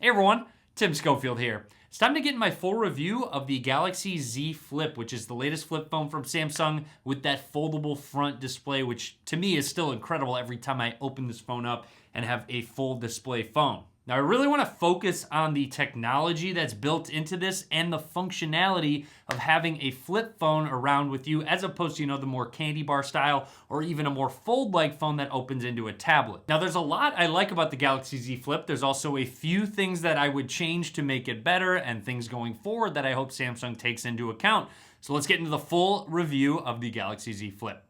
Hey everyone, Tim Schofield here. It's time to get in my full review of the Galaxy Z Flip, which is the latest flip phone from Samsung with that foldable front display, which to me is still incredible every time I open this phone up and have a full display phone. Now I really want to focus on the technology that's built into this and the functionality of having a flip phone around with you as opposed to, the more candy bar style or even a more fold-like phone that opens into a tablet. Now there's a lot I like about the Galaxy Z Flip. There's also a few things that I would change to make it better and things going forward that I hope Samsung takes into account. So let's get into the full review of the Galaxy Z Flip.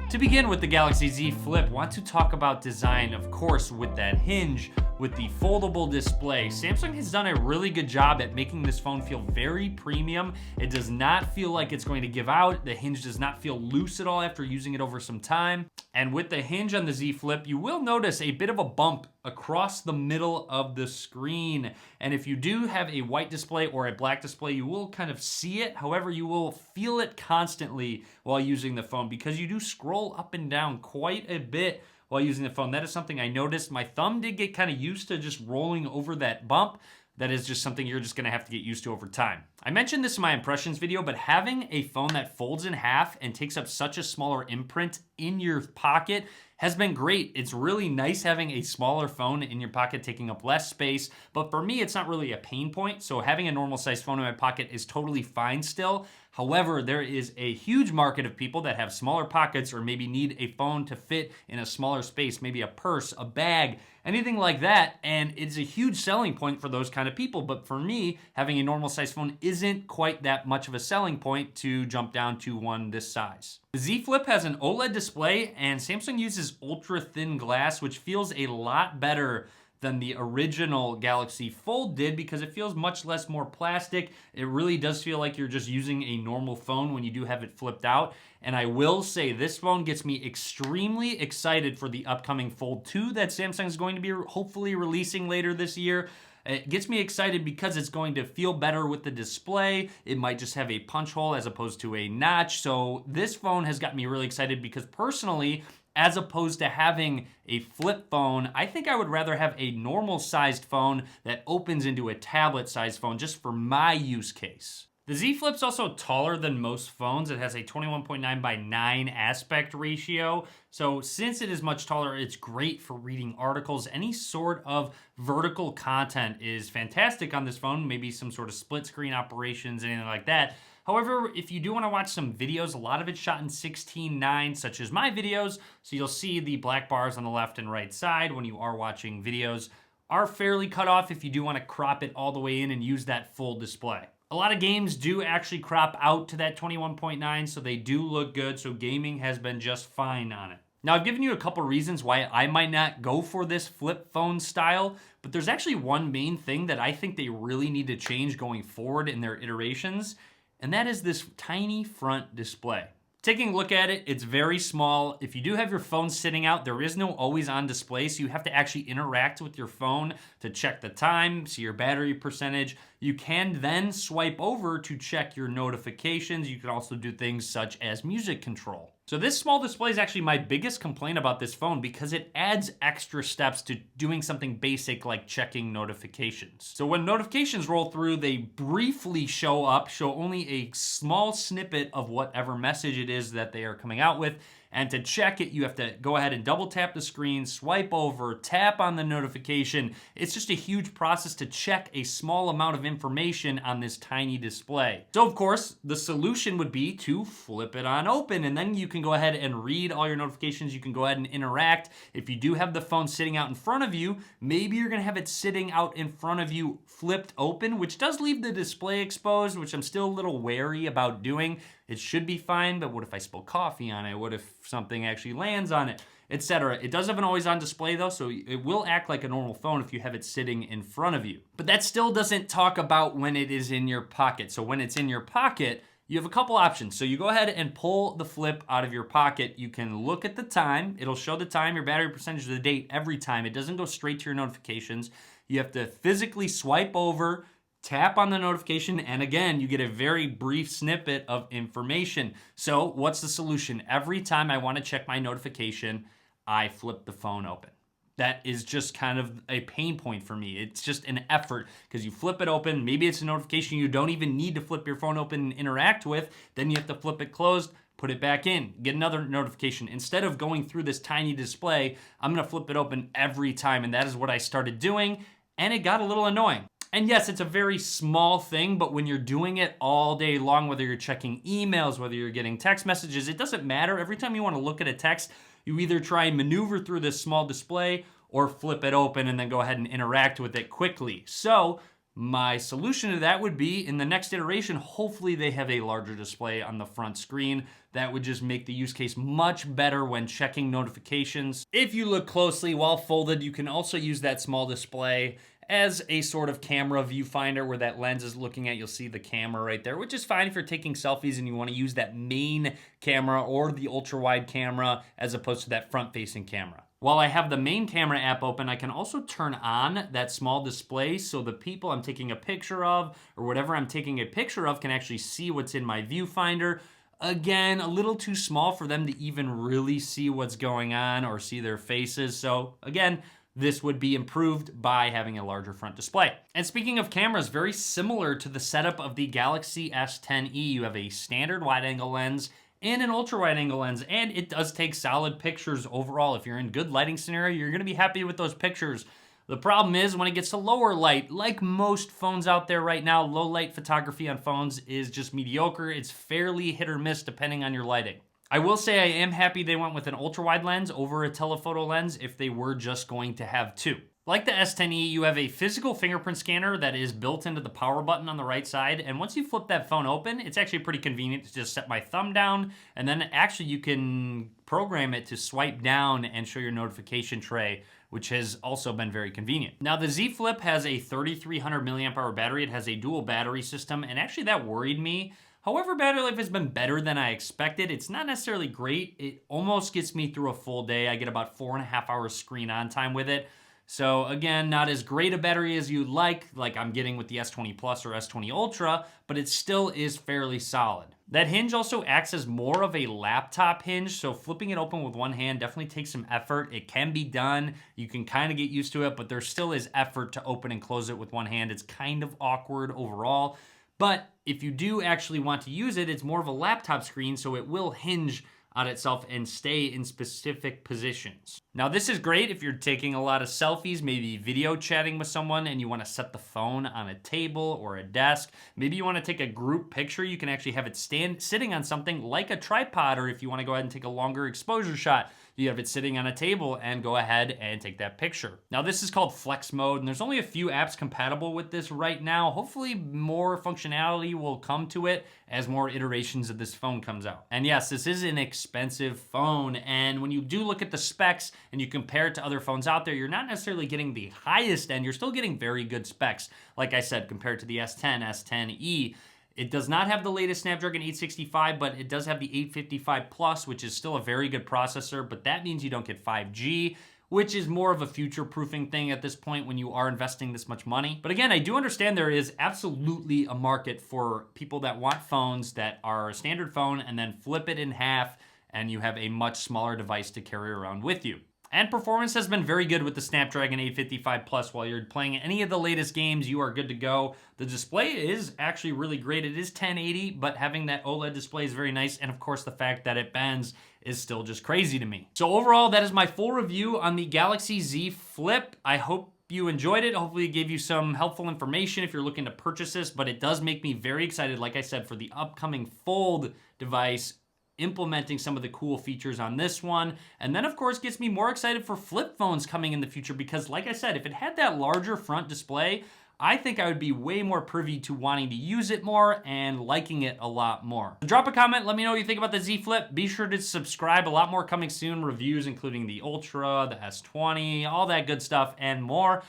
To begin with the Galaxy Z Flip, want to talk about design, of course, with that hinge, with the foldable display. Samsung has done a really good job at making this phone feel very premium. It does not feel like it's going to give out. The hinge does not feel loose at all after using it over some time. And with the hinge on the Z Flip, you will notice a bit of a bump across the middle of the screen. And if you do have a white display or a black display, you will kind of see it. However, you will feel it constantly while using the phone because you do scroll up and down quite a bit while using the phone. That is something I noticed. My thumb did get kind of used to just rolling over that bump. That is just something you're just gonna have to get used to over time. I mentioned this in my impressions video, but having a phone that folds in half and takes up such a smaller imprint in your pocket has been great. It's really nice having a smaller phone in your pocket taking up less space, but for me, it's not really a pain point. So having a normal sized phone in my pocket is totally fine still. However, there is a huge market of people that have smaller pockets or maybe need a phone to fit in a smaller space, maybe a purse, a bag, anything like that. And it's a huge selling point for those kind of people. But for me, having a normal size phone isn't quite that much of a selling point to jump down to one this size. The Z Flip has an OLED display and Samsung uses ultra thin glass, which feels a lot better than the original Galaxy Fold did because it feels much less more plastic. It really does feel like you're just using a normal phone when you do have it flipped out. And I will say this phone gets me extremely excited for the upcoming Fold 2 that Samsung is going to be hopefully releasing later this year. It gets me excited because it's going to feel better with the display. It might just have a punch hole as opposed to a notch. So this phone has got me really excited because personally, as opposed to having a flip phone, I think I would rather have a normal sized phone that opens into a tablet sized phone just for my use case. The Z Flip's also taller than most phones. It has a 21.9 by 9 aspect ratio. So since it is much taller, it's great for reading articles. Any sort of vertical content is fantastic on this phone. Maybe some sort of split screen operations, anything like that. However, if you do want to watch some videos, a lot of it's shot in 16:9, such as my videos. So you'll see the black bars on the left and right side when you are watching videos are fairly cut off if you do want to crop it all the way in and use that full display. A lot of games do actually crop out to that 21.9, so they do look good. So gaming has been just fine on it. Now, I've given you a couple reasons why I might not go for this flip phone style, but there's actually one main thing that I think they really need to change going forward in their iterations, and that is this tiny front display. Taking a look at it, it's very small. If you do have your phone sitting out, there is no always on display, so you have to actually interact with your phone to check the time, see your battery percentage. You can then swipe over to check your notifications. You can also do things such as music control. So this small display is actually my biggest complaint about this phone because it adds extra steps to doing something basic like checking notifications. So when notifications roll through, they briefly show up, show only a small snippet of whatever message it is that they are coming out with. And to check it, you have to go ahead and double tap the screen, swipe over, tap on the notification. It's just a huge process to check a small amount of information on this tiny display. So of course, the solution would be to flip it on open, and then you can go ahead and read all your notifications. You can go ahead and interact. If you do have the phone sitting out in front of you, maybe you're gonna have it sitting out in front of you flipped open, which does leave the display exposed, which I'm still a little wary about doing. It should be fine, but what if I spill coffee on it? What if something actually lands on it, etc.? It does have an always on display though, so it will act like a normal phone if you have it sitting in front of you. But that still doesn't talk about when it is in your pocket. So when it's in your pocket, you have a couple options. So you go ahead and pull the flip out of your pocket. You can look at the time. It'll show the time, your battery percentage, the date every time. It doesn't go straight to your notifications. You have to physically swipe over tap on the notification, and again, you get a very brief snippet of information. So what's the solution? Every time I want to check my notification, I flip the phone open. That is just kind of a pain point for me. It's just an effort because you flip it open. Maybe it's a notification you don't even need to flip your phone open and interact with. Then you have to flip it closed, put it back in, get another notification. Instead of going through this tiny display, I'm gonna flip it open every time, and that is what I started doing, and it got a little annoying. And yes, it's a very small thing, but when you're doing it all day long, whether you're checking emails, whether you're getting text messages, it doesn't matter. Every time you want to look at a text, you either try and maneuver through this small display or flip it open and then go ahead and interact with it quickly. So my solution to that would be in the next iteration, hopefully they have a larger display on the front screen. That would just make the use case much better when checking notifications. If you look closely while folded, you can also use that small display as a sort of camera viewfinder where that lens is looking at. You'll see the camera right there, which is fine if you're taking selfies and you want to use that main camera or the ultra wide camera as opposed to that front facing camera. While I have the main camera app open, I can also turn on that small display so the people I'm taking a picture of or whatever I'm taking a picture of can actually see what's in my viewfinder. Again, a little too small for them to even really see what's going on or see their faces. So again, this would be improved by having a larger front display. And speaking of cameras, very similar to the setup of the Galaxy S10e, you have a standard wide-angle lens and an ultra-wide-angle lens, and it does take solid pictures overall. If you're in good lighting scenario, you're gonna be happy with those pictures. The problem is when it gets to lower light, like most phones out there right now, low light photography on phones is just mediocre. It's fairly hit or miss depending on your lighting. I will say I am happy they went with an ultra-wide lens over a telephoto lens if they were just going to have two. Like the S10e, you have a physical fingerprint scanner that is built into the power button on the right side, and once you flip that phone open, it's actually pretty convenient to just set my thumb down, and then actually you can program it to swipe down and show your notification tray, which has also been very convenient. Now the Z Flip has a 3300 milliamp hour battery. It has a dual battery system, and actually that worried me. However, battery life has been better than I expected. It's not necessarily great. It almost gets me through a full day. I get about 4.5 hours screen on time with it. So again, not as great a battery as you'd like I'm getting with the S20 Plus or S20 Ultra, but it still is fairly solid. That hinge also acts as more of a laptop hinge, so flipping it open with one hand definitely takes some effort. It can be done. You can kind of get used to it, but there still is effort to open and close it with one hand. It's kind of awkward overall. But if you do actually want to use it, it's more of a laptop screen, so it will hinge on itself and stay in specific positions. Now this is great if you're taking a lot of selfies, maybe video chatting with someone and you want to set the phone on a table or a desk. Maybe you want to take a group picture. You can actually have it sitting on something like a tripod, or if you want to go ahead and take a longer exposure shot, you have it sitting on a table and go ahead and take that picture. Now this is called flex mode, and there's only a few apps compatible with this right now. Hopefully more functionality will come to it as more iterations of this phone comes out. And yes, this is an expensive phone, and when you do look at the specs and you compare it to other phones out there, you're not necessarily getting the highest end, you're still getting very good specs. Like I said, compared to the S10, S10e, it does not have the latest Snapdragon 865, but it does have the 855 Plus, which is still a very good processor, but that means you don't get 5G, which is more of a future-proofing thing at this point when you are investing this much money. But again, I do understand there is absolutely a market for people that want phones that are a standard phone and then flip it in half and you have a much smaller device to carry around with you. And performance has been very good with the Snapdragon 855 Plus. While you're playing any of the latest games, you are good to go. The display is actually really great. It is 1080, but having that OLED display is very nice. And of course, the fact that it bends is still just crazy to me. So overall, that is my full review on the Galaxy Z Flip. I hope you enjoyed it. Hopefully it gave you some helpful information if you're looking to purchase this, but it does make me very excited, like I said, for the upcoming Fold device, implementing some of the cool features on this one. And then of course gets me more excited for flip phones coming in the future because like I said, if it had that larger front display, I think I would be way more privy to wanting to use it more and liking it a lot more. So drop a comment, let me know what you think about the Z Flip. Be sure to subscribe, a lot more coming soon, reviews including the Ultra, the S20, all that good stuff and more.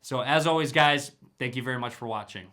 So as always guys, thank you very much for watching.